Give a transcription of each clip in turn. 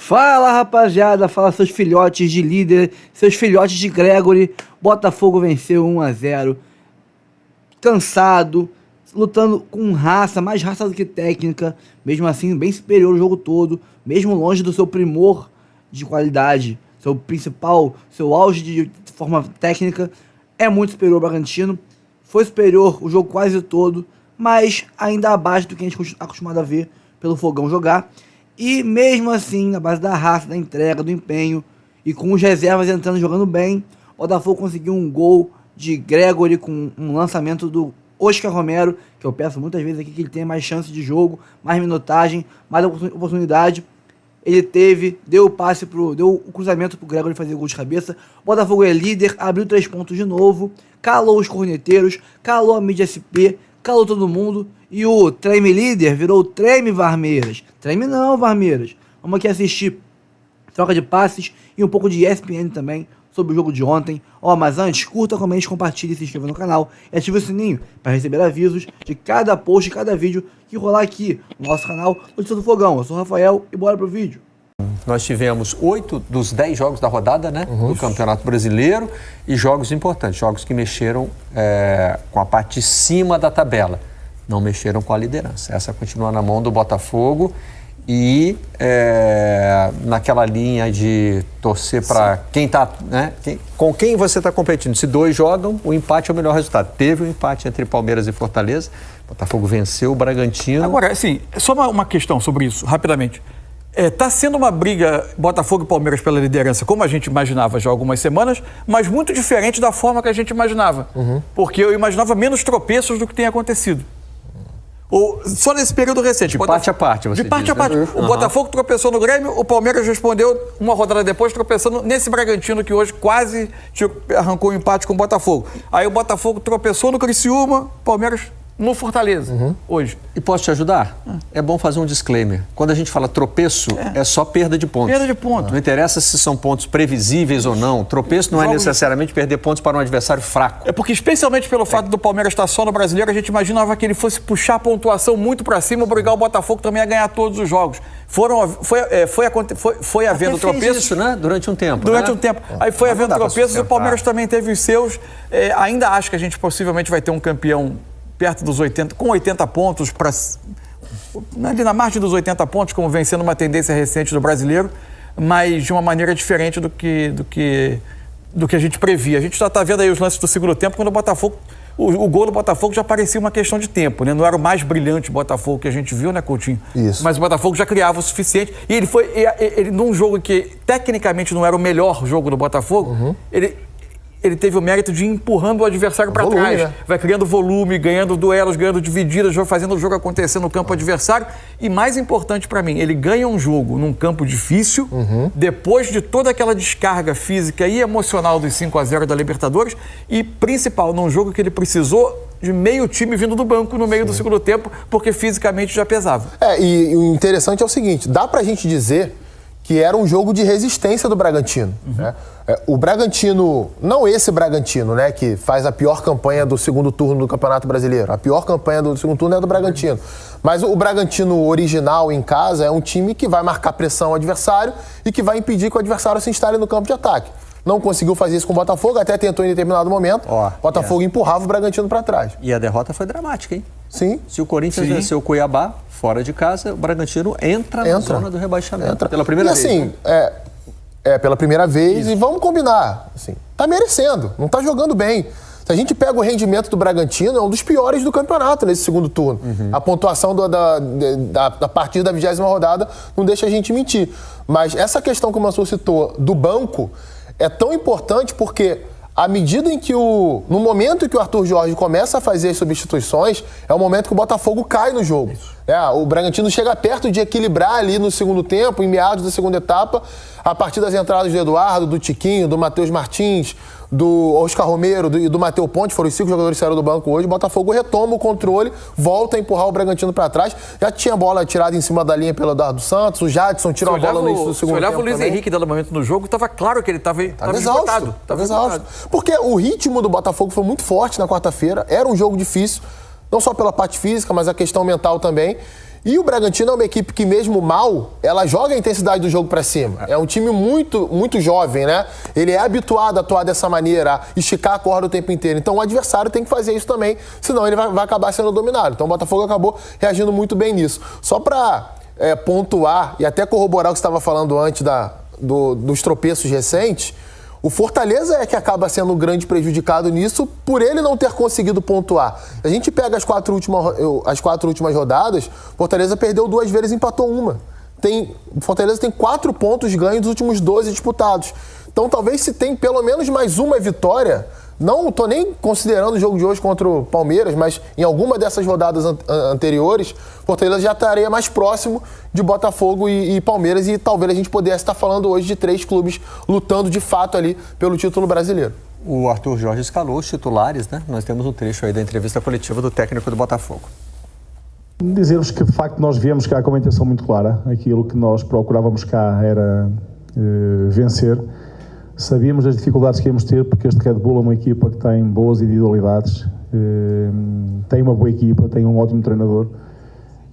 Fala, rapaziada, fala seus filhotes de líder, seus filhotes de Gregory. Botafogo venceu 1-0, cansado, lutando com raça, mais raça do que técnica, mesmo assim bem superior o jogo todo, mesmo longe do seu primor de qualidade, seu principal, seu auge de forma técnica, é muito superior ao Bragantino. Foi superior o jogo quase todo, mas ainda abaixo do que a gente está acostumado a ver pelo Fogão jogar. E mesmo assim, na base da raça, da entrega, do empenho, e com os reservas entrando jogando bem, o Botafogo conseguiu um gol de Gregory com um lançamento do Oscar Romero, que eu peço muitas vezes aqui que ele tenha mais chance de jogo, mais minutagem, mais oportunidade. Ele deu o passe, deu o cruzamento pro Gregory fazer gol de cabeça. O Botafogo é líder, abriu 3 pontos de novo, calou os corneteiros, calou a mídia SP, calou todo mundo. E o Treme líder virou o Treme Varmeiras. Treme não, Varmeiras. Vamos aqui assistir troca de passes e um pouco de ESPN também sobre o jogo de ontem. Mas antes, curta, comente, compartilhe, se inscreva no canal e ative o sininho para receber avisos de cada post, de cada vídeo que rolar aqui no nosso canal Notícias do Fogão. Eu sou o Rafael e bora pro vídeo. Nós tivemos 8 dos 10 jogos da rodada, né, do Campeonato Brasileiro, e jogos importantes, jogos que mexeram com a parte de cima da tabela. Não mexeram com a liderança. Essa continua na mão do Botafogo e naquela linha de torcer para quem está, né, com quem você está competindo. Se 2 jogam, o empate é o melhor resultado. Teve um empate entre Palmeiras e Fortaleza. O Botafogo venceu o Bragantino. Agora, assim, só uma questão sobre isso, rapidamente. Está sendo uma briga Botafogo e Palmeiras pela liderança, como a gente imaginava já há algumas semanas, mas muito diferente da forma que a gente imaginava. Porque eu imaginava menos tropeços do que tem acontecido. Só nesse período recente. De parte a parte, você De parte diz, a parte. né? O Botafogo tropeçou no Grêmio, o Palmeiras respondeu uma rodada depois, tropeçando nesse Bragantino que hoje quase arrancou um empate com o Botafogo. Aí o Botafogo tropeçou no Criciúma, o Palmeiras no Fortaleza, hoje. E posso te ajudar? É bom fazer um disclaimer. Quando a gente fala tropeço, é só perda de pontos. Perda de pontos. Não interessa se são pontos previsíveis ou não. Tropeço não é necessariamente perder pontos para um adversário fraco. É porque, especialmente pelo fato do Palmeiras estar só no Brasileiro, a gente imaginava que ele fosse puxar a pontuação muito para cima, obrigar o Botafogo também a ganhar todos os jogos. Foi havendo tropeços. Isso, né? Durante um tempo. Durante um tempo. Aí foi havendo tropeços e o Palmeiras também teve os seus. Ainda acho que a gente possivelmente vai ter um campeão perto dos 80, com 80 pontos, ali na margem dos 80 pontos, como vem sendo uma tendência recente do brasileiro, mas de uma maneira diferente do que a gente previa. A gente já está vendo aí os lances do segundo tempo, quando o Botafogo, o gol do Botafogo já parecia uma questão de tempo, né? Não era o mais brilhante Botafogo que a gente viu, né, Coutinho? Isso. Mas o Botafogo já criava o suficiente, e ele num jogo que tecnicamente não era o melhor jogo do Botafogo, ele teve o mérito de ir empurrando o adversário para trás. Né? Vai criando volume, ganhando duelos, ganhando divididas, fazendo o jogo acontecer no campo adversário. E mais importante para mim, ele ganha um jogo num campo difícil, depois de toda aquela descarga física e emocional dos 5-0 da Libertadores, e principal, num jogo que ele precisou de meio time vindo do banco no meio do segundo tempo, porque fisicamente já pesava. E o interessante é o seguinte, dá pra gente dizer que era um jogo de resistência do Bragantino. Né? O Bragantino, não esse Bragantino, né, que faz a pior campanha do segundo turno do Campeonato Brasileiro. A pior campanha do segundo turno é do Bragantino. Mas o Bragantino original em casa é um time que vai marcar pressão ao adversário e que vai impedir que o adversário se instale no campo de ataque. Não conseguiu fazer isso com o Botafogo, até tentou em determinado momento. O Botafogo empurrava o Bragantino para trás. E a derrota foi dramática, hein? Sim. Se o Corinthians venceu o Cuiabá, fora de casa, o Bragantino entra na zona do rebaixamento. Pela primeira vez. Assim, pela primeira vez. Isso. E vamos combinar. Assim, tá merecendo, não tá jogando bem. Se a gente pega o rendimento do Bragantino, é um dos piores do campeonato nesse segundo turno. A pontuação da partida da 20ª rodada não deixa a gente mentir. Mas essa questão que o Mansur citou do banco é tão importante porque à medida em que no momento em que o Arthur Jorge começa a fazer as substituições, é o momento que o Botafogo cai no jogo. O Bragantino chega perto de equilibrar ali no segundo tempo, em meados da segunda etapa, a partir das entradas do Eduardo, do Tiquinho, do Matheus Martins, do Oscar Romero e do Matheus Ponte, foram os 5 jogadores que saíram do banco hoje. O Botafogo retoma o controle, volta a empurrar o Bragantino para trás. Já tinha bola tirada em cima da linha pelo Eduardo Santos, o Jadson tirou a bola no início do segundo tempo. Se olhava o Luiz Henrique dando momento no jogo, estava claro que ele estava exausto. Estava exausto. Porque o ritmo do Botafogo foi muito forte na quarta-feira, era um jogo difícil, não só pela parte física, mas a questão mental também. E o Bragantino é uma equipe que, mesmo mal, ela joga a intensidade do jogo para cima. É um time muito, muito jovem, né? Ele é habituado a atuar dessa maneira, a esticar a corda o tempo inteiro. Então o adversário tem que fazer isso também, senão ele vai acabar sendo dominado. Então o Botafogo acabou reagindo muito bem nisso. Só para pontuar e até corroborar o que você estava falando antes dos tropeços recentes, o Fortaleza é que acaba sendo o grande prejudicado nisso por ele não ter conseguido pontuar. A gente pega as quatro últimas rodadas, Fortaleza perdeu 2 vezes e empatou uma. O Fortaleza tem 4 pontos ganhos dos últimos 12 disputados. Então talvez se tem pelo menos mais uma vitória, não estou nem considerando o jogo de hoje contra o Palmeiras, mas em alguma dessas rodadas anteriores, Fortaleza já estaria mais próximo de Botafogo e Palmeiras, e talvez a gente pudesse estar falando hoje de 3 clubes lutando de fato ali pelo título brasileiro. O Arthur Jorge escalou os titulares, né? Nós temos um trecho aí da entrevista coletiva do técnico do Botafogo. Dizer-vos que de facto nós viemos cá com uma intenção muito clara. Aquilo que nós procurávamos cá era vencer. Sabíamos das dificuldades que íamos ter, porque este Red Bull é uma equipa que tem boas individualidades, tem uma boa equipa, tem um ótimo treinador,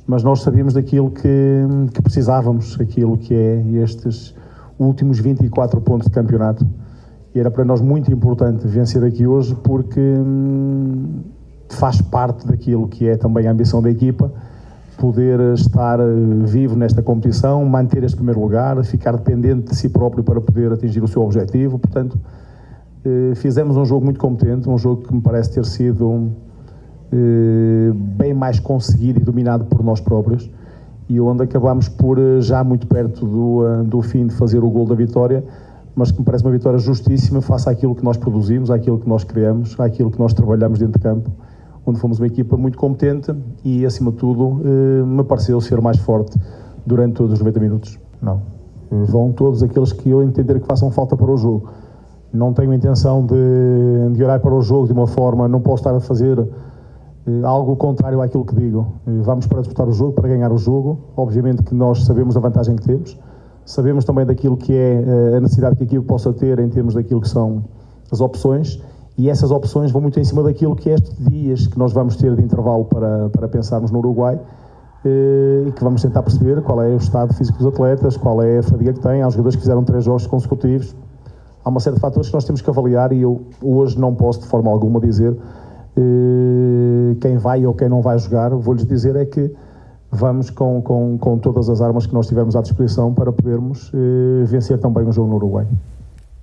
mas nós sabíamos daquilo que precisávamos, aquilo que é estes últimos 24 pontos de campeonato, e era para nós muito importante vencer aqui hoje, porque faz parte daquilo que é também a ambição da equipa, poder estar vivo nesta competição, manter este primeiro lugar, ficar dependente de si próprio para poder atingir o seu objetivo. Portanto, fizemos um jogo muito competente, um jogo que me parece ter sido bem mais conseguido e dominado por nós próprios, e onde acabamos por, já muito perto do fim, de fazer o gol da vitória, mas que me parece uma vitória justíssima face àquilo que nós produzimos, àquilo que nós criamos, àquilo que nós trabalhamos dentro de campo, onde fomos uma equipa muito competente e, acima de tudo, me pareceu ser mais forte durante todos os 90 minutos. Não. Vão todos aqueles que eu entender que façam falta para o jogo. Não tenho intenção de olhar para o jogo de uma forma, não posso estar a fazer algo contrário àquilo que digo. Vamos para disputar o jogo, para ganhar o jogo. Obviamente que nós sabemos a vantagem que temos, sabemos também daquilo que é a necessidade que a equipa possa ter em termos daquilo que são as opções. E essas opções vão muito em cima daquilo que é estes dias que nós vamos ter de intervalo para pensarmos no Uruguai, e que vamos tentar perceber qual é o estado físico dos atletas, qual é a fadiga que têm. Há jogadores que fizeram 3 jogos consecutivos. Há uma série de fatores que nós temos que avaliar, e eu hoje não posso de forma alguma dizer quem vai ou quem não vai jogar. Vou-lhes dizer é que vamos com todas as armas que nós tivermos à disposição para podermos vencer também um jogo no Uruguai.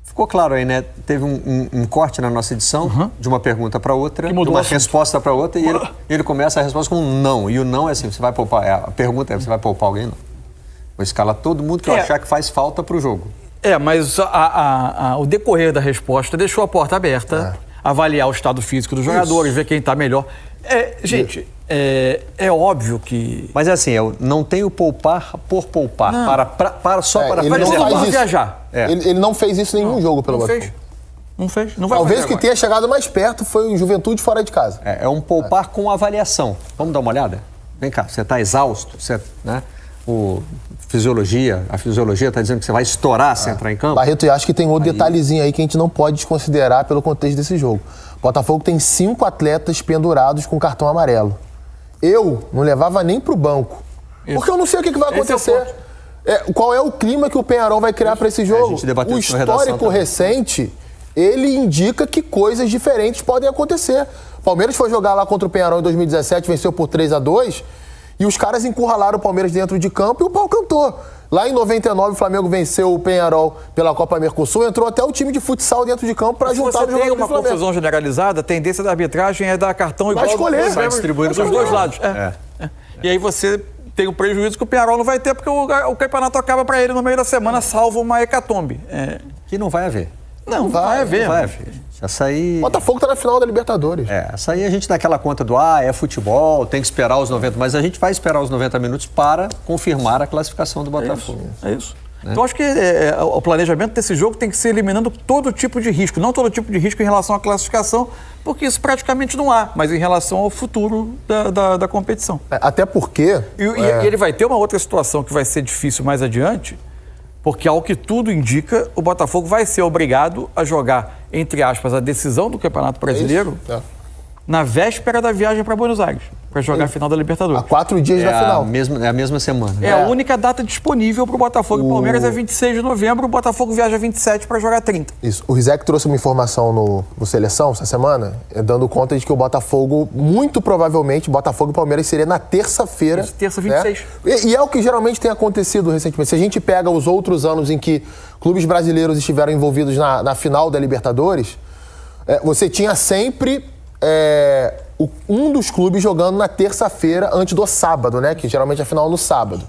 Ficou claro aí, né? Teve um corte na nossa edição, de uma pergunta para outra, de uma resposta para outra, e ele começa a resposta com um não. E o não é assim, você vai poupar, a pergunta é, você vai poupar alguém? Não. Vou escalar todo mundo que eu achar que faz falta para o jogo. Mas o decorrer da resposta deixou a porta aberta, avaliar o estado físico dos jogadores, ver quem está melhor. Gente, é óbvio que... Mas é assim, eu não tenho poupar por poupar, só para viajar. Ele não fez isso em nenhum jogo pelo Botafogo. Não fez. Não vai Talvez o que tenha chegado mais perto foi o Juventude fora de casa. É um poupar com avaliação. Vamos dar uma olhada? Vem cá, você está exausto, né? A fisiologia está dizendo que você vai estourar se entrar em campo. Barreto, eu acho que tem outro detalhezinho aí que a gente não pode desconsiderar pelo contexto desse jogo. O Botafogo tem 5 atletas pendurados com cartão amarelo. Eu não levava nem pro banco. Isso. Porque eu não sei o que vai acontecer. Qual é o clima que o Peñarol vai criar para esse jogo? O histórico recente, ele indica que coisas diferentes podem acontecer. O Palmeiras foi jogar lá contra o Peñarol em 2017, venceu por 3-2, e os caras encurralaram o Palmeiras dentro de campo e o pau cantou. Lá em 99, o Flamengo venceu o Peñarol pela Copa Mercosul, entrou até o time de futsal dentro de campo para juntar os jogadores do Flamengo. Se você tem uma confusão generalizada, a tendência da arbitragem é dar cartão igual vai distribuir dos dois lados. E aí você tem o prejuízo que o Peñarol não vai ter, porque o campeonato acaba para ele no meio da semana, salvo uma hecatombe. Que não vai haver. Não vai haver. Essa aí... Botafogo tá na final da Libertadores. Essa aí a gente dá aquela conta do é futebol, tem que esperar os 90, mas a gente vai esperar os 90 minutos para confirmar a classificação do Botafogo. É isso. Então acho que o planejamento desse jogo tem que ser eliminando todo tipo de risco, não todo tipo de risco em relação à classificação, porque isso praticamente não há, mas em relação ao futuro da competição. Até porque... E ele vai ter uma outra situação que vai ser difícil mais adiante, porque, ao que tudo indica, o Botafogo vai ser obrigado a jogar, entre aspas, a decisão do Campeonato Brasileiro na véspera da viagem para Buenos Aires. para jogar a final da Libertadores. Há 4 dias da final. É a mesma semana. É a única data disponível para o Botafogo e Palmeiras é 26 de novembro. O Botafogo viaja 27 para jogar 30. Isso. O Rizek trouxe uma informação no Seleção essa semana, dando conta de que o Botafogo, muito provavelmente, Botafogo e Palmeiras seria na terça-feira. Terça 26. Né? E é o que geralmente tem acontecido recentemente. Se a gente pega os outros anos em que clubes brasileiros estiveram envolvidos na final da Libertadores, você tinha sempre um dos clubes jogando na terça-feira antes do sábado, né? Que geralmente é a final no sábado.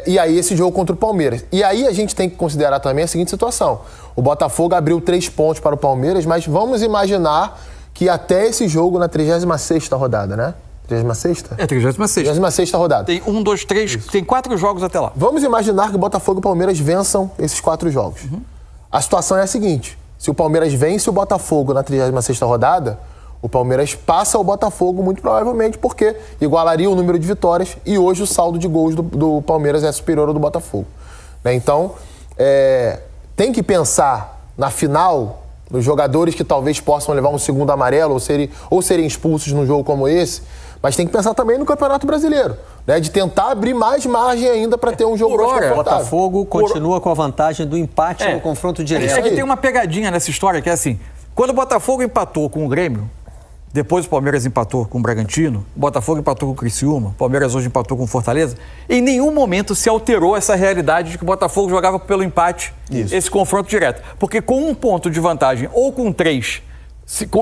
E aí esse jogo contra o Palmeiras. E aí a gente tem que considerar também a seguinte situação. O Botafogo abriu 3 pontos para o Palmeiras, mas vamos imaginar que até esse jogo na 36ª rodada, né? 36ª? É, 36ª. 36ª rodada. Tem 1, 2, 3, tem 4 jogos até lá. Vamos imaginar que o Botafogo e o Palmeiras vençam esses 4 jogos. A situação é a seguinte. Se o Palmeiras vence o Botafogo na 36ª rodada, o Palmeiras passa o Botafogo muito provavelmente porque igualaria o número de vitórias e hoje o saldo de gols do Palmeiras é superior ao do Botafogo. Né? Então, tem que pensar na final, nos jogadores que talvez possam levar um segundo amarelo ou serem expulsos num jogo como esse, mas tem que pensar também no Campeonato Brasileiro, né? De tentar abrir mais margem ainda para ter um jogo mais confortável. O Botafogo continua com a vantagem do empate no confronto direto. É que tem uma pegadinha nessa história que é assim, quando o Botafogo empatou com o Grêmio, depois o Palmeiras empatou com o Bragantino, o Botafogo empatou com o Criciúma, o Palmeiras hoje empatou com o Fortaleza, em nenhum momento se alterou essa realidade de que o Botafogo jogava pelo empate, esse confronto direto. Porque com 1 ponto de vantagem ou com 3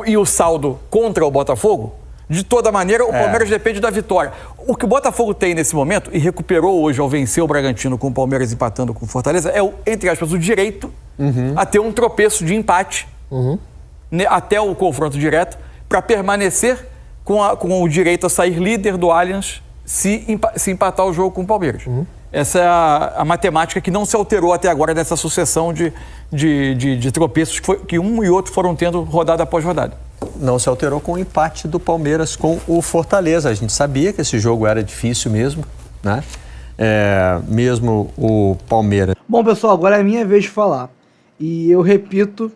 e o saldo contra o Botafogo, de toda maneira o Palmeiras depende da vitória. O que o Botafogo tem nesse momento, e recuperou hoje ao vencer o Bragantino com o Palmeiras empatando com o Fortaleza, é, entre aspas, o direito a ter um tropeço de empate até o confronto direto, para permanecer com o direito a sair líder do Allianz se empatar o jogo com o Palmeiras. Essa é a matemática que não se alterou até agora nessa sucessão de tropeços que um e outro foram tendo rodada após rodada. Não se alterou com o empate do Palmeiras com o Fortaleza. A gente sabia que esse jogo era difícil mesmo, né? Mesmo o Palmeiras. Bom, pessoal, agora é a minha vez de falar. E eu repito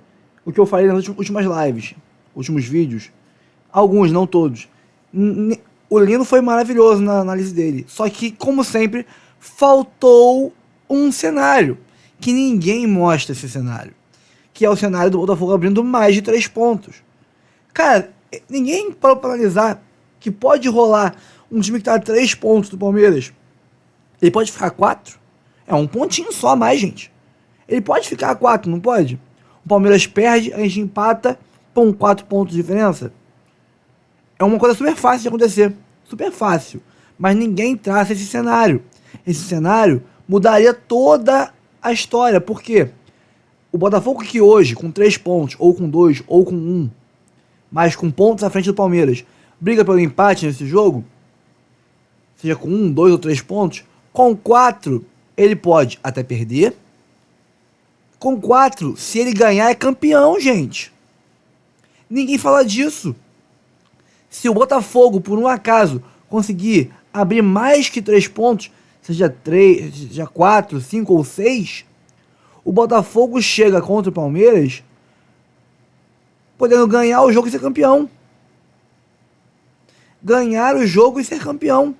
o que eu falei nas últimas lives, últimos vídeos. Alguns, não todos. O Lino foi maravilhoso na análise dele. Só que, como sempre, faltou um cenário. Que ninguém mostra esse cenário. Que é o cenário do Botafogo abrindo mais de 3 pontos. Cara, ninguém parou para analisar que pode rolar um time que tá a 3 pontos do Palmeiras. Ele pode ficar a 4. É um pontinho só a mais, gente. Ele pode ficar a 4, não pode? O Palmeiras perde, a gente empata, com 4 pontos de diferença. É uma coisa super fácil de acontecer. Super fácil. Mas ninguém traça esse cenário. Esse cenário mudaria toda a história. Por quê? O Botafogo que hoje, com 3 pontos, ou com 2, ou com 1, mas com pontos à frente do Palmeiras, briga pelo empate nesse jogo, seja com 1, 2 ou 3 pontos, com 4 ele pode até perder. Com 4, se ele ganhar, é campeão, gente. Ninguém fala disso. Se o Botafogo, por um acaso, conseguir abrir mais que 3 pontos, seja 3, seja 4, 5 ou 6, o Botafogo chega contra o Palmeiras podendo ganhar o jogo e ser campeão. Ganhar o jogo e ser campeão.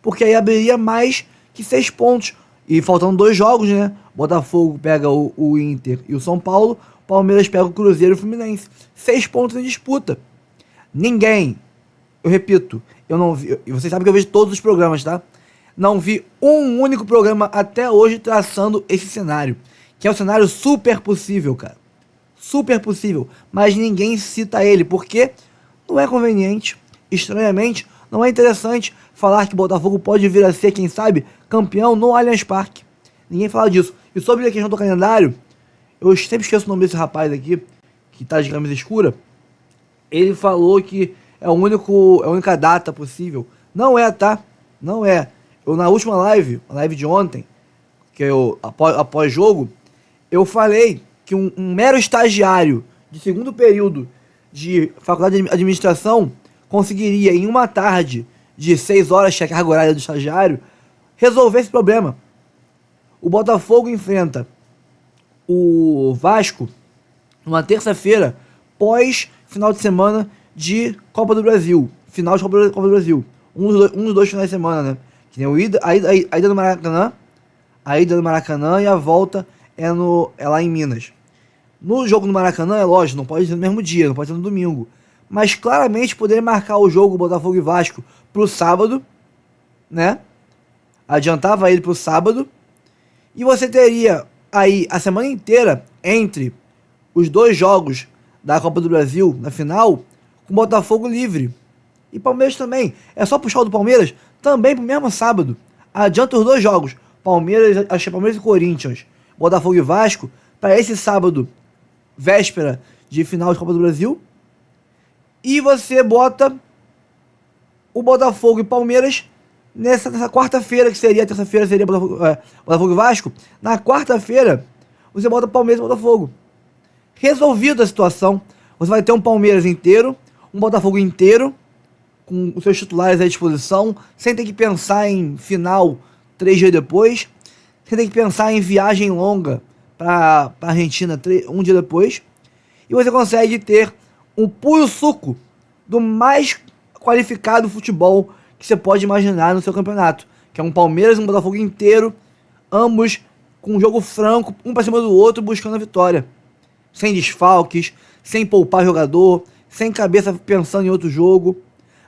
Porque aí abriria mais que 6 pontos. E faltando 2 jogos, né? Botafogo pega o Inter e o São Paulo, Palmeiras pega o Cruzeiro e o Fluminense. 6 pontos em disputa. Ninguém, eu repito, eu não vi, e vocês sabem que eu vejo todos os programas, tá? Não vi um único programa até hoje traçando esse cenário. Que é um cenário super possível, cara. Super possível. Mas ninguém cita ele, porque não é conveniente. Estranhamente, não é interessante falar que o Botafogo pode vir a ser, quem sabe, campeão no Allianz Parque. Ninguém fala disso. E sobre a questão do calendário, eu sempre esqueço o nome desse rapaz aqui, que tá de camisa escura. Ele falou que é a única data possível. Não é, tá? Não é. Eu, na última live, a live de ontem, que eu, após jogo, eu falei que um mero estagiário de segundo período de faculdade de administração conseguiria, em uma tarde de 6 horas, que é a carga horária do estagiário, resolver esse problema. O Botafogo enfrenta o Vasco numa terça-feira, pós final de semana de Copa do Brasil. Final de Copa do Brasil. um dos dois finais de semana, né? Que nem a ida do Maracanã e a volta é lá em Minas. No jogo no Maracanã, é lógico, não pode ser no mesmo dia, não pode ser no domingo. Mas claramente poderia marcar o jogo Botafogo e Vasco pro sábado, né? Adiantava ele pro sábado. E você teria aí a semana inteira entre os dois jogos da Copa do Brasil na final, com o Botafogo livre. E Palmeiras também. É só puxar o do Palmeiras também pro mesmo sábado. Adianta os dois jogos. Palmeiras e Corinthians, Botafogo e Vasco, para esse sábado, véspera de final de Copa do Brasil. E você bota o Botafogo e Palmeiras nessa quarta-feira, que seria, terça-feira seria Botafogo e Vasco. Na quarta-feira, você bota Palmeiras e Botafogo. Resolvida a situação, você vai ter um Palmeiras inteiro, um Botafogo inteiro, com os seus titulares à disposição, sem ter que pensar em final 3 dias depois, sem ter que pensar em viagem longa para a Argentina um dia depois, e você consegue ter um puro suco do mais qualificado futebol que você pode imaginar no seu campeonato, que é um Palmeiras e um Botafogo inteiro, ambos com um jogo franco, um para cima do outro, buscando a vitória. Sem desfalques, sem poupar jogador, sem cabeça pensando em outro jogo.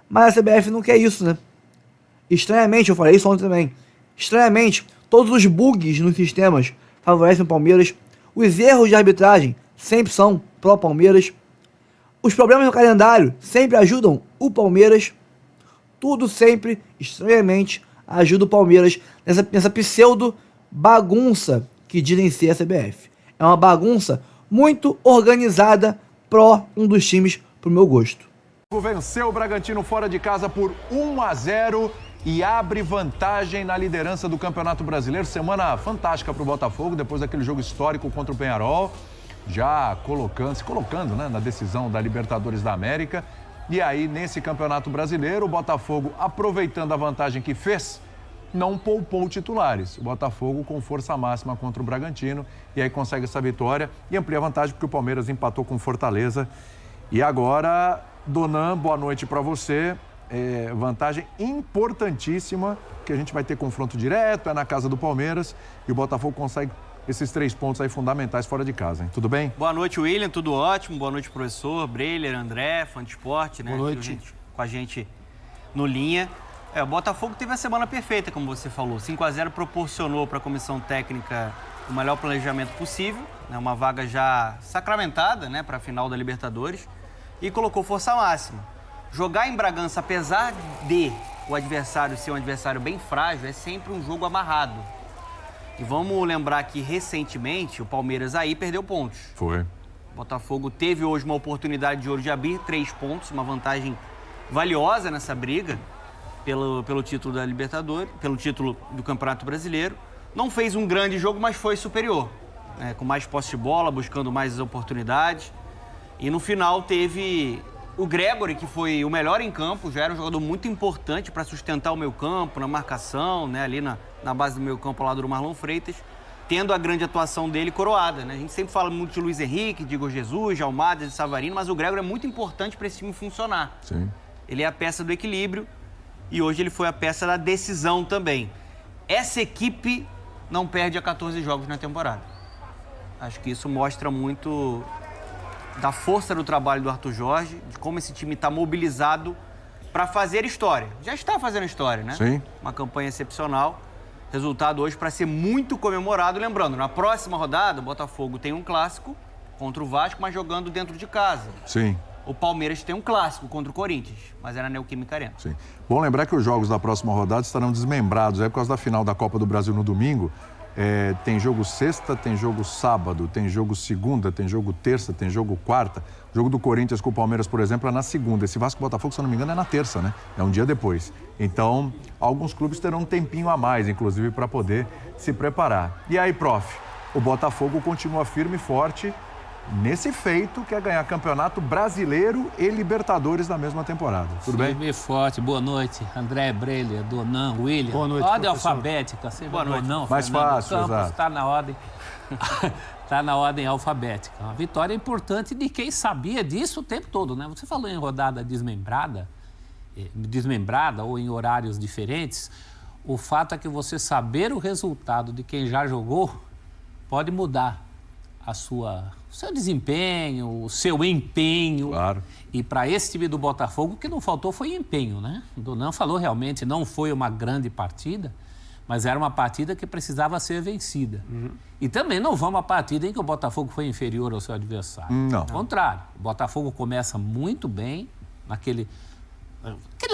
Mas a CBF não quer isso, né? Estranhamente, eu falei isso ontem também, estranhamente, todos os bugs nos sistemas favorecem o Palmeiras, os erros de arbitragem sempre são pró-Palmeiras, os problemas no calendário sempre ajudam o Palmeiras, tudo sempre, estranhamente, ajuda o Palmeiras nessa pseudo bagunça que dizem ser a CBF. É uma bagunça muito organizada pró um dos times pro meu gosto. Venceu o Bragantino fora de casa por 1-0 e abre vantagem na liderança do Campeonato Brasileiro. Semana fantástica para o Botafogo, depois daquele jogo histórico contra o Peñarol, já se colocando, né, na decisão da Libertadores da América. E aí, nesse Campeonato Brasileiro, o Botafogo, aproveitando a vantagem que fez, não poupou titulares. O Botafogo com força máxima contra o Bragantino e aí consegue essa vitória e amplia a vantagem porque o Palmeiras empatou com Fortaleza. E agora, Donan, boa noite para você. Vantagem importantíssima, que a gente vai ter confronto direto, é na casa do Palmeiras e o Botafogo consegue esses 3 pontos aí fundamentais fora de casa, hein? Tudo bem? Boa noite, William, tudo ótimo. Boa noite, professor, Breiler, André, Fã de Esporte, né? Boa noite. Com a gente no Linha. O Botafogo teve a semana perfeita, como você falou. 5-0 proporcionou para a comissão técnica o melhor planejamento possível, né? Uma vaga já sacramentada, né, para a final da Libertadores, e colocou força máxima. Jogar em Bragança, apesar de o adversário ser um adversário bem frágil, é sempre um jogo amarrado. E vamos lembrar que, recentemente, o Palmeiras aí perdeu pontos. Foi. O Botafogo teve hoje uma oportunidade de ouro de abrir 3 pontos, uma vantagem valiosa nessa briga pelo título da Libertadores, pelo título do Campeonato Brasileiro. Não fez um grande jogo, mas foi superior, né? Com mais posse de bola, buscando mais oportunidades. E no final teve o Gregori, que foi o melhor em campo, já era um jogador muito importante para sustentar o meio campo, na marcação, né, ali na base do meio campo ao lado do Marlon Freitas, tendo a grande atuação dele coroada, né? A gente sempre fala muito de Luiz Henrique, de Igor Jesus, de Almada, de Savarino, mas o Gregori é muito importante para esse time funcionar. Sim. Ele é a peça do equilíbrio e hoje ele foi a peça da decisão também. Essa equipe não perde a 14 jogos na temporada. Acho que isso mostra muito da força do trabalho do Arthur Jorge, de como esse time está mobilizado para fazer história. Já está fazendo história, né? Sim. Uma campanha excepcional. Resultado hoje para ser muito comemorado. Lembrando, na próxima rodada, o Botafogo tem um clássico contra o Vasco, mas jogando dentro de casa. Sim. O Palmeiras tem um clássico contra o Corinthians, mas é na Neoquímica Arena. Sim. Bom lembrar que os jogos da próxima rodada estarão desmembrados. Por causa da final da Copa do Brasil no domingo. Tem jogo sexta, tem jogo sábado, tem jogo segunda, tem jogo terça, tem jogo quarta. O jogo do Corinthians com o Palmeiras, por exemplo, é na segunda. Esse Vasco e Botafogo, se eu não me engano, é na terça, né? É um dia depois. Então, alguns clubes terão um tempinho a mais, inclusive, para poder se preparar. E aí, prof, o Botafogo continua firme e forte nesse feito, que é ganhar Campeonato Brasileiro e Libertadores na mesma temporada. Tudo bem? Firme e forte. Boa noite, André, Breiler, Donan, William. Boa noite, Ordem professor. alfabética. Boa noite. Não, Mais Fernando fácil, Campos, exato. está na ordem. Está na ordem alfabética. Uma vitória importante de quem sabia disso o tempo todo, né? Você falou em rodada desmembrada. desmembrada ou em horários diferentes, o fato é que você saber o resultado de quem já jogou pode mudar o seu desempenho, o seu empenho. Claro. E para esse time do Botafogo, o que não faltou foi empenho, né? O Donan falou realmente, não foi uma grande partida, mas era uma partida que precisava ser vencida. E também não foi uma partida em que o Botafogo foi inferior ao seu adversário. Não. Ao contrário, o Botafogo começa muito bem, aquele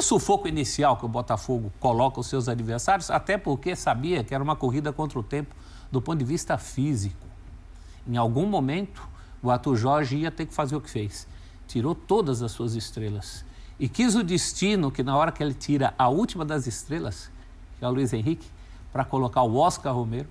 sufoco inicial que o Botafogo coloca os seus adversários, até porque sabia que era uma corrida contra o tempo do ponto de vista físico. Em algum momento, o Arthur Jorge ia ter que fazer o que fez. Tirou todas as suas estrelas. E quis o destino que na hora que ele tira a última das estrelas, que é o Luiz Henrique, para colocar o Oscar Romero,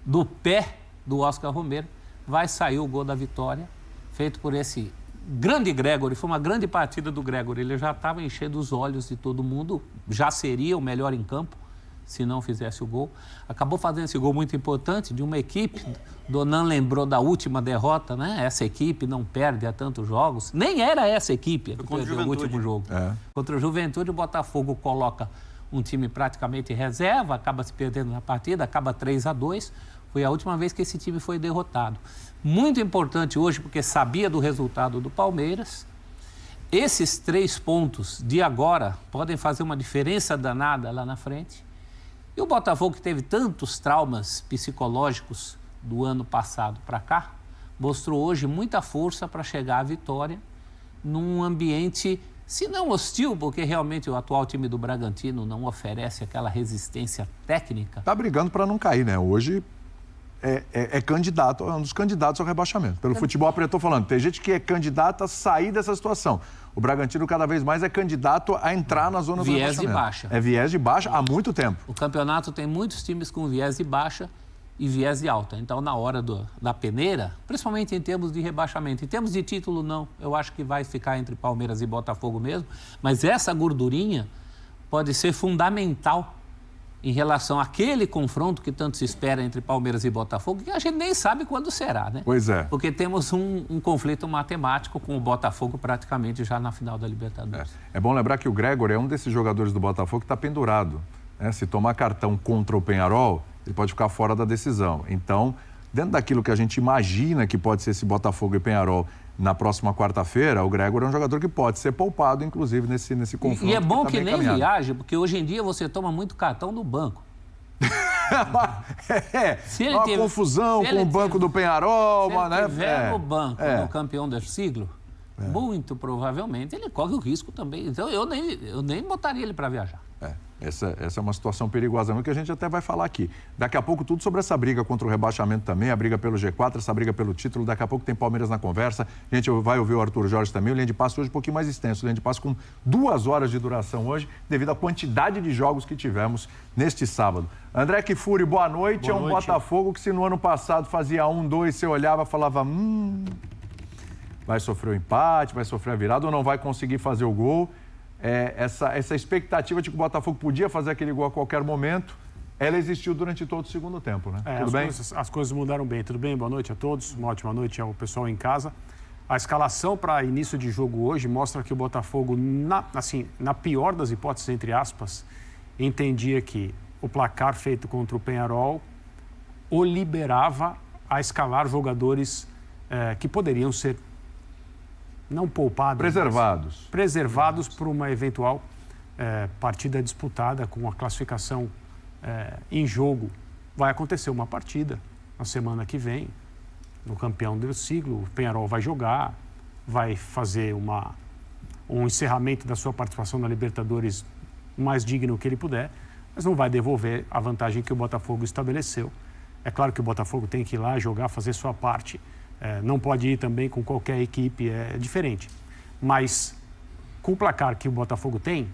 do pé do Oscar Romero, vai sair o gol da vitória, feito por esse grande Gregori. Foi uma grande partida do Gregori. Ele já estava enchendo os olhos de todo mundo, já seria o melhor em campo, se não fizesse o gol. Acabou fazendo esse gol muito importante de uma equipe. Donan lembrou da última derrota, né? Essa equipe não perde há tantos jogos. Nem era essa equipe que perdeu o último jogo. Contra o Juventude, o Botafogo coloca um time praticamente reserva, acaba se perdendo na partida, acaba 3-2. Foi a última vez que esse time foi derrotado. Muito importante hoje, porque sabia do resultado do Palmeiras. Esses 3 pontos de agora podem fazer uma diferença danada lá na frente. E o Botafogo, que teve tantos traumas psicológicos do ano passado para cá, mostrou hoje muita força para chegar à vitória num ambiente, se não hostil, porque realmente o atual time do Bragantino não oferece aquela resistência técnica. Tá brigando para não cair, né? Hoje é candidato, é um dos candidatos ao rebaixamento. Pelo futebol apretou falando, tem gente que é candidato a sair dessa situação. O Bragantino cada vez mais é candidato a entrar na zona do rebaixamento. Viés de baixa. É viés de baixa há muito tempo. O campeonato tem muitos times com viés de baixa e viés de alta. Então, na hora da peneira, principalmente em termos de rebaixamento, em termos de título, não. Eu acho que vai ficar entre Palmeiras e Botafogo mesmo. Mas essa gordurinha pode ser fundamental em relação àquele confronto que tanto se espera entre Palmeiras e Botafogo, que a gente nem sabe quando será, né? Pois é. Porque temos um conflito matemático com o Botafogo praticamente já na final da Libertadores. É bom lembrar que o Gregori é um desses jogadores do Botafogo que está pendurado. Né? Se tomar cartão contra o Peñarol, ele pode ficar fora da decisão. Então, dentro daquilo que a gente imagina que pode ser esse Botafogo e Peñarol na próxima quarta-feira, o Gregori é um jogador que pode ser poupado, inclusive, nesse confronto. E é bom tá que nem caminhado. viaje, porque hoje em dia você toma muito cartão no banco. Uma confusão com o banco do Peñarol. Se ele estiver no banco, no campeão do siglo, muito provavelmente ele corre o risco também. Então eu nem botaria ele para viajar. Essa é uma situação perigosa, que a gente até vai falar aqui. Daqui a pouco tudo sobre essa briga contra o rebaixamento também, a briga pelo G4, essa briga pelo título. Daqui a pouco tem Palmeiras na conversa. A gente vai ouvir o Arthur Jorge também. O Linha de Passe hoje um pouquinho mais extenso. O Linha de Passe com 2 horas de duração hoje, devido à quantidade de jogos que tivemos neste sábado. André Kfouri, boa noite. Boa noite. Botafogo que, se no ano passado fazia 1-2, você olhava e falava, vai sofrer o empate, vai sofrer a virada ou não vai conseguir fazer o gol. Essa expectativa de que o Botafogo podia fazer aquele gol a qualquer momento, ela existiu durante todo o segundo tempo, né? Tudo bem? As coisas mudaram bem. Tudo bem? Boa noite a todos. Uma ótima noite ao pessoal em casa. A escalação para início de jogo hoje mostra que o Botafogo, na pior das hipóteses, entre aspas, entendia que o placar feito contra o Peñarol o liberava a escalar jogadores que poderiam ser não poupados, preservados por uma eventual partida disputada com a classificação em jogo. Vai acontecer uma partida na semana que vem, no campeão do siglo. O Peñarol vai jogar, vai fazer um encerramento da sua participação na Libertadores o mais digno que ele puder, mas não vai devolver a vantagem que o Botafogo estabeleceu. É claro que o Botafogo tem que ir lá jogar, fazer sua parte. Não pode ir também com qualquer equipe, é diferente. Mas com o placar que o Botafogo tem,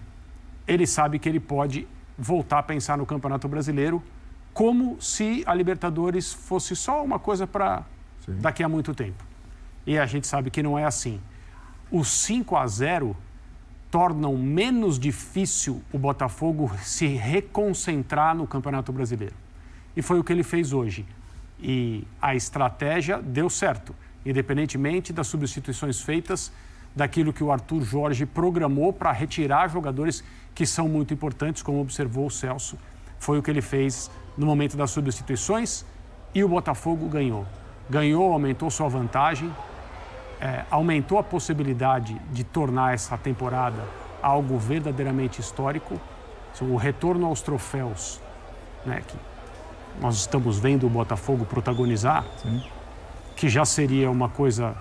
ele sabe que ele pode voltar a pensar no Campeonato Brasileiro como se a Libertadores fosse só uma coisa para daqui a muito tempo. E a gente sabe que não é assim. Os 5-0 tornam menos difícil o Botafogo se reconcentrar no Campeonato Brasileiro. E foi o que ele fez hoje. E a estratégia deu certo. Independentemente das substituições feitas, daquilo que o Arthur Jorge programou para retirar jogadores que são muito importantes, como observou o Celso. Foi o que ele fez no momento das substituições e o Botafogo ganhou. Ganhou, aumentou sua vantagem, aumentou a possibilidade de tornar essa temporada algo verdadeiramente histórico. O retorno aos troféus, né, que nós estamos vendo o Botafogo protagonizar, sim, que já seria uma coisa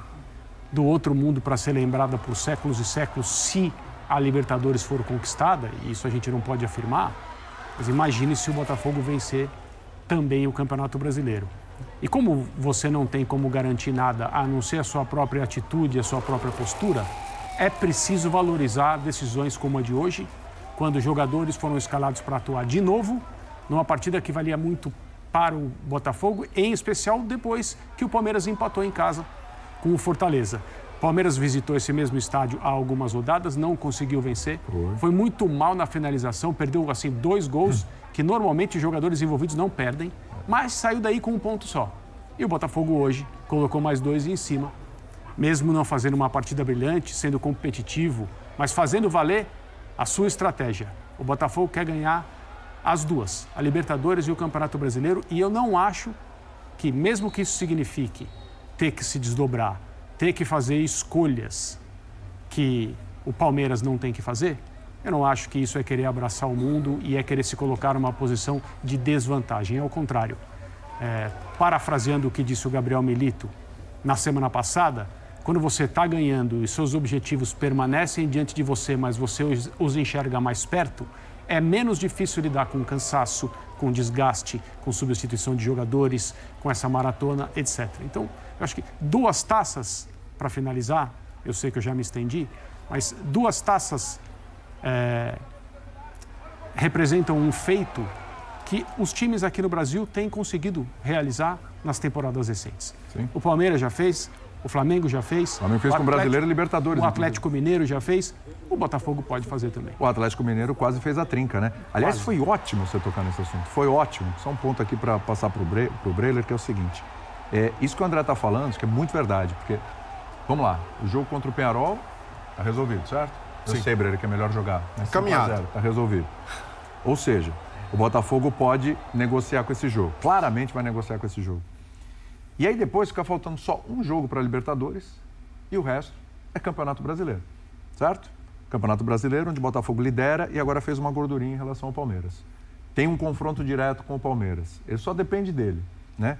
do outro mundo para ser lembrada por séculos e séculos se a Libertadores for conquistada, e isso a gente não pode afirmar, mas imagine se o Botafogo vencer também o Campeonato Brasileiro. E como você não tem como garantir nada a não ser a sua própria atitude, a sua própria postura, é preciso valorizar decisões como a de hoje, quando os jogadores foram escalados para atuar de novo, numa partida que valia muito para o Botafogo, em especial depois que o Palmeiras empatou em casa com o Fortaleza. O Palmeiras visitou esse mesmo estádio há algumas rodadas, não conseguiu vencer. Foi muito mal na finalização, perdeu assim 2 gols que normalmente os jogadores envolvidos não perdem, mas saiu daí com um ponto só. E o Botafogo hoje colocou mais 2 em cima, mesmo não fazendo uma partida brilhante, sendo competitivo, mas fazendo valer a sua estratégia. O Botafogo quer ganhar as duas, a Libertadores e o Campeonato Brasileiro, e eu não acho que, mesmo que isso signifique ter que se desdobrar, ter que fazer escolhas que o Palmeiras não tem que fazer, eu não acho que isso é querer abraçar o mundo e é querer se colocar numa posição de desvantagem. É o contrário. Parafraseando o que disse o Gabriel Milito na semana passada, quando você está ganhando e seus objetivos permanecem diante de você, mas você os enxerga mais perto, é menos difícil lidar com cansaço, com desgaste, com substituição de jogadores, com essa maratona, etc. Então, eu acho que 2 taças, para finalizar, eu sei que eu já me estendi, mas 2 taças representam um feito que os times aqui no Brasil têm conseguido realizar nas temporadas recentes. Sim. O Palmeiras já fez, o Flamengo já fez. O Flamengo fez com o Brasileiro e Libertadores. O Atlético Mineiro já fez. O Botafogo pode fazer também. O Atlético Mineiro quase fez a trinca, né? Aliás, quase. Foi ótimo você tocar nesse assunto. Foi ótimo. Só um ponto aqui para passar para o Breiler, que é o seguinte. Isso que o André está falando, que é muito verdade, porque, vamos lá, o jogo contra o Peñarol está resolvido, certo? Sim. Eu sei, Breiler, que é melhor jogar. Caminhado. Está resolvido. Ou seja, o Botafogo pode negociar com esse jogo. Claramente vai negociar com esse jogo. E aí depois fica faltando só um jogo para a Libertadores e o resto é Campeonato Brasileiro, certo? Campeonato Brasileiro, onde o Botafogo lidera e agora fez uma gordurinha em relação ao Palmeiras. Tem um confronto direto com o Palmeiras. Ele só depende dele, né?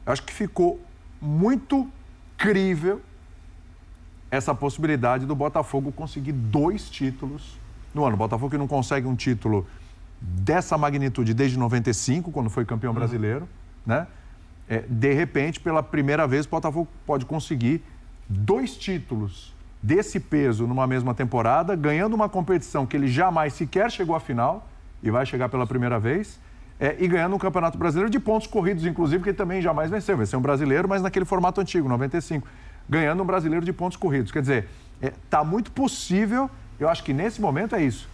Eu acho que ficou muito crível essa possibilidade do Botafogo conseguir 2 títulos no ano. O Botafogo que não consegue um título dessa magnitude desde 95, quando foi campeão brasileiro, né? De repente, pela primeira vez, o Botafogo pode conseguir 2 títulos desse peso numa mesma temporada, ganhando uma competição que ele jamais sequer chegou à final, e vai chegar pela primeira vez, e ganhando um Campeonato Brasileiro de pontos corridos, inclusive, que ele também jamais venceu. Venceu um brasileiro, mas naquele formato antigo, 95. Ganhando um brasileiro de pontos corridos. Quer dizer, está muito possível, eu acho que nesse momento é isso.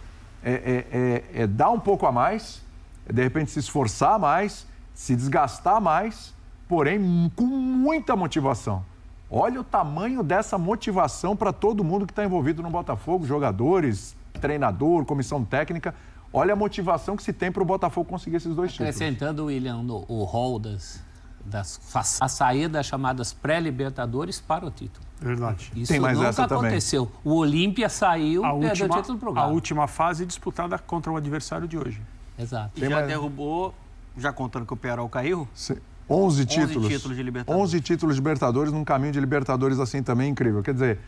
Dar um pouco a mais, de repente se esforçar mais, se desgastar mais, porém com muita motivação. Olha o tamanho dessa motivação para todo mundo que está envolvido no Botafogo, jogadores, treinador, comissão técnica. Olha a motivação que se tem para o Botafogo conseguir esses 2 títulos. Acrescentando, William, o rol a saída das chamadas pré-libertadores para o título. Verdade. Isso nunca aconteceu. Também. O Olímpia saiu e perdeu o título pro Galo. A última fase disputada contra o adversário de hoje. Exato. E já derrubou, já contando que o Peñarol caiu? Sim. 11 títulos de Libertadores. 11 títulos de Libertadores, num caminho de Libertadores assim também incrível. Quer dizer,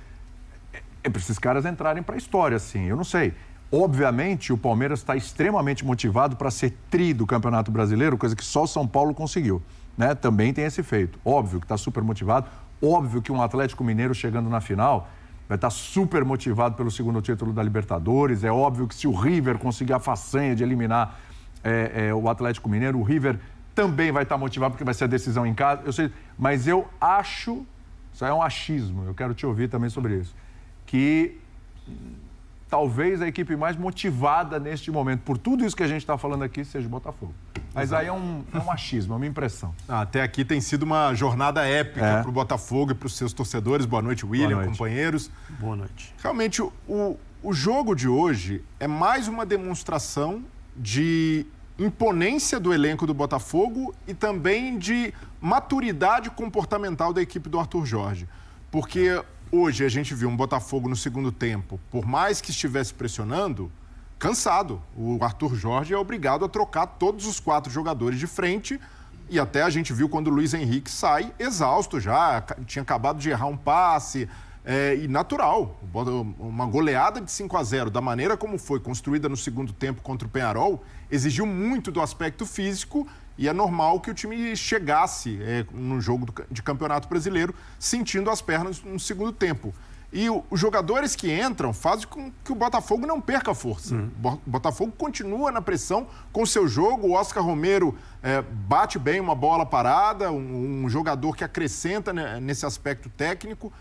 para esses caras entrarem para a história, assim, eu não sei. Obviamente, o Palmeiras está extremamente motivado para ser tri do Campeonato Brasileiro, coisa que só o São Paulo conseguiu, né? Também tem esse feito. Óbvio que está super motivado, óbvio que um Atlético Mineiro chegando na final vai estar super motivado pelo segundo título da Libertadores. É óbvio que se o River conseguir a façanha de eliminar o Atlético Mineiro, o River também vai estar motivado porque vai ser a decisão em casa. Eu sei, mas eu acho, isso é um achismo, eu quero te ouvir também sobre isso, que talvez a equipe mais motivada neste momento, por tudo isso que a gente está falando aqui, seja o Botafogo. Mas aí é um achismo, é uma impressão. Até aqui tem sido uma jornada épica para o Botafogo e para os seus torcedores. Boa noite, William, Boa noite. companheiros. Boa noite. Realmente, o jogo de hoje é mais uma demonstração de imponência do elenco do Botafogo e também de maturidade comportamental da equipe do Arthur Jorge. Porque hoje a gente viu um Botafogo no segundo tempo, por mais que estivesse pressionando, cansado. O Arthur Jorge é obrigado a trocar todos os 4 jogadores de frente e até a gente viu quando o Luiz Henrique sai exausto já, tinha acabado de errar um passe, e natural. Uma goleada de 5-0, da maneira como foi construída no segundo tempo contra o Peñarol, exigiu muito do aspecto físico e é normal que o time chegasse no jogo de Campeonato Brasileiro sentindo as pernas no segundo tempo. E os jogadores que entram fazem com que o Botafogo não perca força. O Botafogo continua na pressão com o seu jogo. O Oscar Romero bate bem uma bola parada, um jogador que acrescenta nesse aspecto técnico.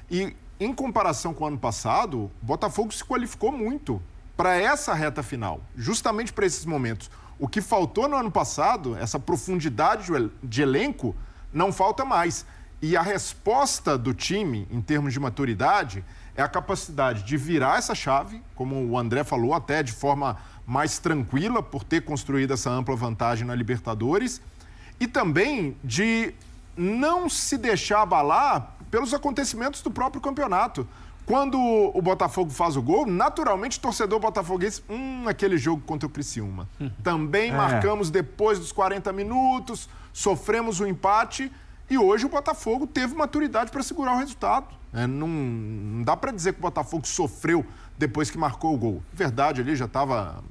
E, em comparação com o ano passado, o Botafogo se qualificou muito para essa reta final, justamente para esses momentos. O que faltou no ano passado, essa profundidade de elenco, não falta mais. E a resposta do time, em termos de maturidade, é a capacidade de virar essa chave, como o André falou, até de forma mais tranquila, por ter construído essa ampla vantagem na Libertadores, e também de não se deixar abalar pelos acontecimentos do próprio campeonato. Quando o Botafogo faz o gol, naturalmente o torcedor botafoguense, aquele jogo contra o Criciúma. Também marcamos depois dos 40 minutos, sofremos o empate e hoje o Botafogo teve maturidade para segurar o resultado. Não dá para dizer que o Botafogo sofreu depois que marcou o gol. Verdade, ali já estava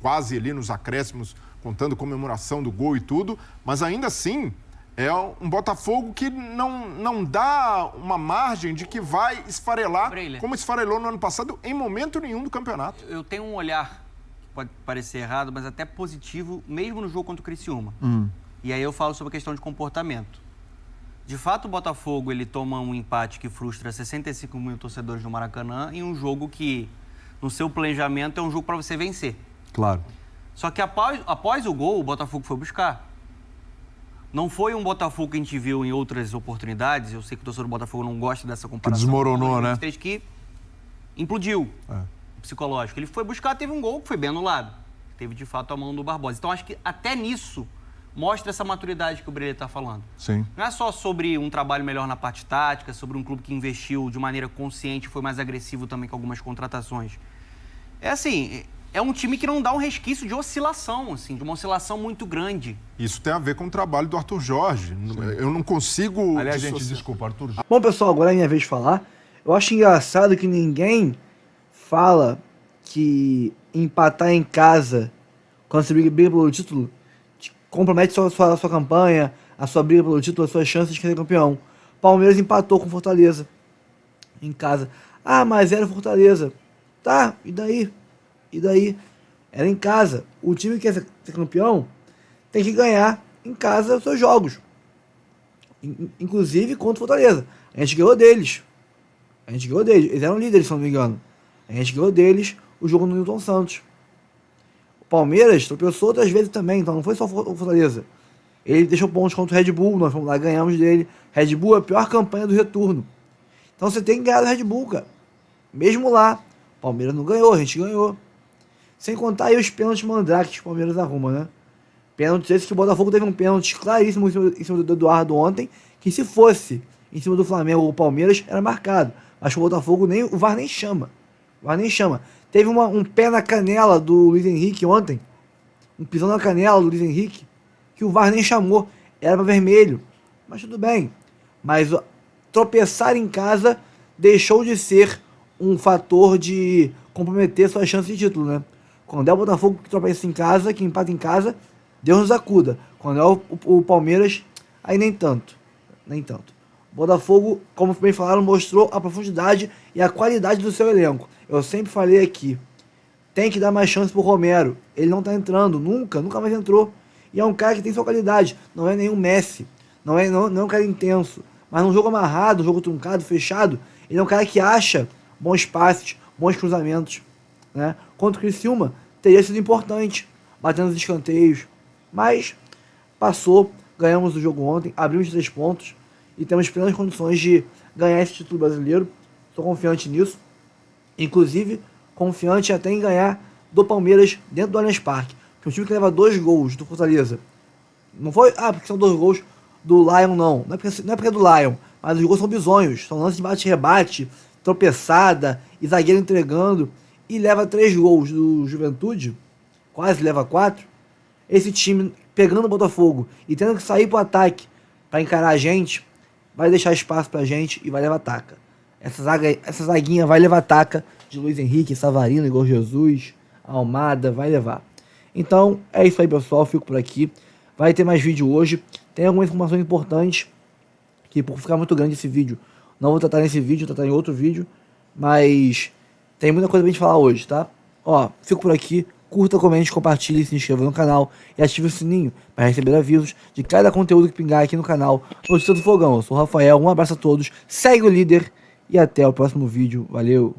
quase ali nos acréscimos, contando comemoração do gol e tudo, mas ainda assim é um Botafogo que não dá uma margem de que vai esfarelar, como esfarelou no ano passado, em momento nenhum do campeonato. Eu tenho um olhar, que pode parecer errado, mas até positivo, mesmo no jogo contra o Criciúma. E aí eu falo sobre a questão de comportamento. De fato, o Botafogo ele toma um empate que frustra 65 mil torcedores no Maracanã em um jogo que, no seu planejamento, é um jogo para você vencer. Claro. Só que após o gol, o Botafogo foi buscar. Não foi um Botafogo que a gente viu em outras oportunidades. Eu sei que o torcedor do Botafogo não gosta dessa comparação. Que desmoronou, né? Que implodiu o psicológico. Ele foi buscar, teve um gol que foi bem anulado. Teve, de fato, a mão do Barbosa. Então, acho que até nisso mostra essa maturidade que o Breler está falando. Sim. Não é só sobre um trabalho melhor na parte tática, sobre um clube que investiu de maneira consciente, foi mais agressivo também com algumas contratações. É assim, é um time que não dá um resquício de oscilação, assim, de uma oscilação muito grande. Isso tem a ver com o trabalho do Arthur Jorge. Sim. Eu não consigo... Aliás, gente, desculpa, Arthur Jorge. Bom, pessoal, agora é minha vez de falar. Eu acho engraçado que ninguém fala que empatar em casa, quando você briga pelo título, compromete sua campanha, a sua briga pelo título, as suas chances de ser campeão. Palmeiras empatou com Fortaleza em casa. Mas era Fortaleza. Tá, e daí? E daí? Era em casa. O time que quer ser campeão tem que ganhar em casa os seus jogos. Inclusive contra o Fortaleza. A gente ganhou deles. Eles eram líderes, se não me engano. A gente ganhou deles o jogo no Newton Santos. O Palmeiras tropeçou outras vezes também, então não foi só o Fortaleza. Ele deixou pontos contra o Red Bull, nós fomos lá, ganhamos dele. Red Bull é a pior campanha do retorno. Então você tem que ganhar do Red Bull, cara. Mesmo lá. O Palmeiras não ganhou, a gente ganhou. Sem contar aí os pênaltis mandrake que o Palmeiras arruma, né? Pênaltis esses que o Botafogo teve um pênalti claríssimo em cima do Eduardo ontem, que se fosse em cima do Flamengo ou o Palmeiras, era marcado. Mas o Botafogo o VAR nem chama. Teve um pé na canela do Luiz Henrique ontem, um pisão na canela do Luiz Henrique, que o VAR nem chamou. Era para vermelho. Mas tudo bem. Mas tropeçar em casa deixou de ser um fator de comprometer suas chances de título, né? Quando é o Botafogo que tropeça em casa, que empata em casa, Deus nos acuda. Quando é o Palmeiras, aí nem tanto. O Botafogo, como bem falaram, mostrou a profundidade e a qualidade do seu elenco. Eu sempre falei aqui, tem que dar mais chance pro Romero. Ele não tá entrando, nunca mais entrou. E é um cara que tem sua qualidade, não é nenhum Messi, não é um cara intenso. Mas num jogo amarrado, um jogo truncado, fechado, ele é um cara que acha bons passes, bons cruzamentos, né? Contra o Criciúma, teria sido importante, batendo os escanteios, Mas passou, ganhamos o jogo ontem, abrimos 3 pontos e temos plenas condições de ganhar esse título brasileiro. Estou confiante nisso. Inclusive, confiante até em ganhar do Palmeiras dentro do Allianz Parque. Porque o time que leva 2 gols do Fortaleza. Não foi, porque são 2 gols do Lion, não. Não é porque é do Lion. Mas os gols são bizonhos. São lances de bate-rebate, tropeçada e zagueiro entregando. E leva 3 gols do Juventude. Quase leva 4. Esse time pegando o Botafogo e tendo que sair pro ataque para encarar a gente, vai deixar espaço pra gente e vai levar taca. Essa zaguinha vai levar taca de Luiz Henrique, Savarino, Igor Jesus, Almada, vai levar. Então, é isso aí, pessoal. Fico por aqui. Vai ter mais vídeo hoje. Tem algumas informações importantes que, por ficar muito grande esse vídeo, não vou tratar nesse vídeo, vou tratar em outro vídeo. Mas tem muita coisa pra gente falar hoje, tá? Ó, fico por aqui. Curta, comente, compartilhe, se inscreva no canal e ative o sininho para receber avisos de cada conteúdo que pingar aqui no canal Notícia do Fogão. Eu sou o Rafael, um abraço a todos, segue o líder e até o próximo vídeo. Valeu!